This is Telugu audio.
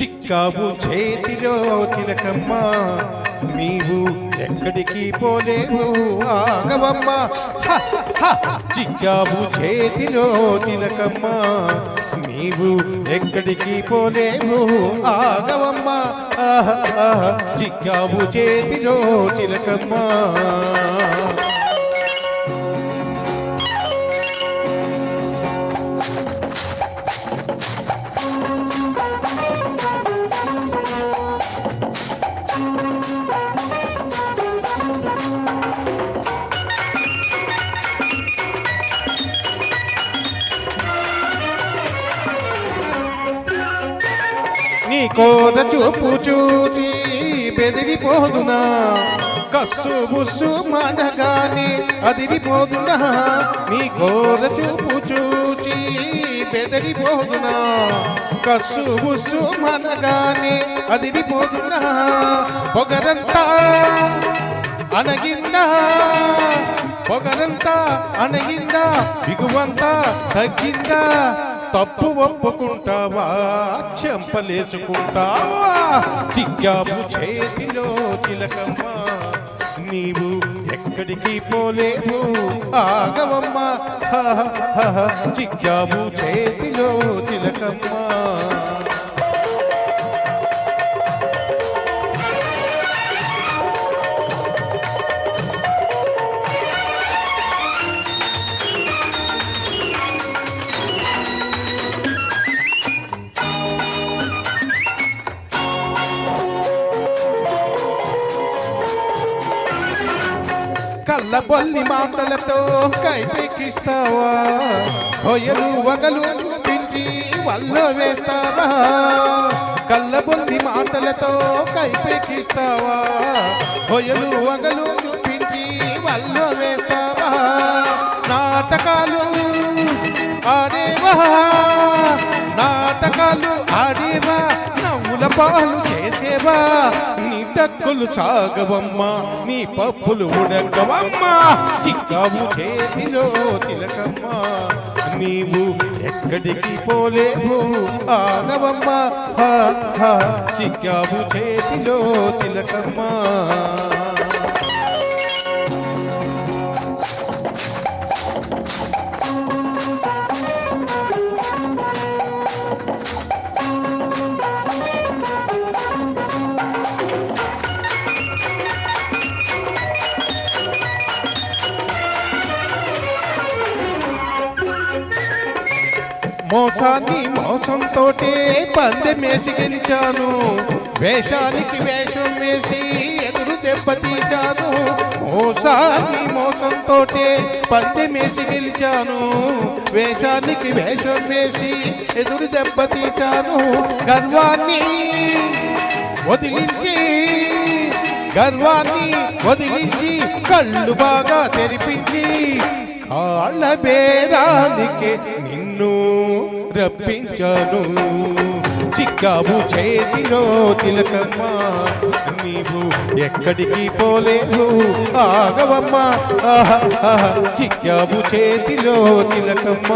చిక్కావు చేతిలో చిలకమ్మ నీవు ఎక్కడికి పోలేవు ఆగవమ్మ చిక్కావు చేతిలో చిలకమ్మ నీవు ఎక్కడికి పోలేవు ఆగవమ్మ చిక్కావు చేతిలో చిలకమ్మ నీ కోర చూపు చూచి బెదిరిపోదునా కస్సు బుస్సు మనగాని అదిరిపోదునా నీ కోర చూపు చూచి బెదిరిపోదునా కస్సు బుస్సు మనగాని అదిరిపోదునా పొగరంతా అనగిందా పొగరంతా అనగిందా బిగువంతా తగ్గిందా తప్పు ఒప్పుకుంటావా చెంపలేసుకుంటావా చిక్కావు చేతిలో చిలకమ్మ నీవు ఎక్కడికి పోలేవు ఆగవమ్మ చిక్కావు చేతిలో చిలకమ్మ కళ్ళబొల్లి మాటలతో కైపెక్కిస్తావా హొయలు వగలు చూపించి వల్ల వేస్తావా కళ్ళబొల్లి మాటలతో కైపెక్కిస్తావా హొయలు వగలు చూపించి వల్ల వేస్తావా నాటకాలు ఆడేవా నాటకాలు ఆడేవా నవ్వుల పాలు చేసేవా నీ తక్కులు సాగవమ్మా నీ పప్పులు ఉడకవమ్మా చిక్కావు చేతిలో తిలకమ్మ నీవు ఎక్కడికి పోలేవు ఆగవమ్మా చిక్కావు చేతిలో తిలకమ్మ మోసాన్ని మోసంతోటే పందెమేసి గెలిచాను వేషానికి వేషం వేసి ఎదురు దెబ్బతీశాను మోసాన్ని మోసంతోటే పందెమేసి గెలిచాను వేషానికి వేషం వేసి ఎదురు దెబ్బతీశాను గర్వాన్ని వదిలించి కళ్ళు బాగా తెరిపించి కాళ్ళ బేరానికి నిన్ను రప్పించాను చిక్కావు చేతిలో తిలకమ్మ నీవు ఎక్కడికి పోలేవు ఆగవమ్మ చిక్కావు చేతిలో తిలకమ్మ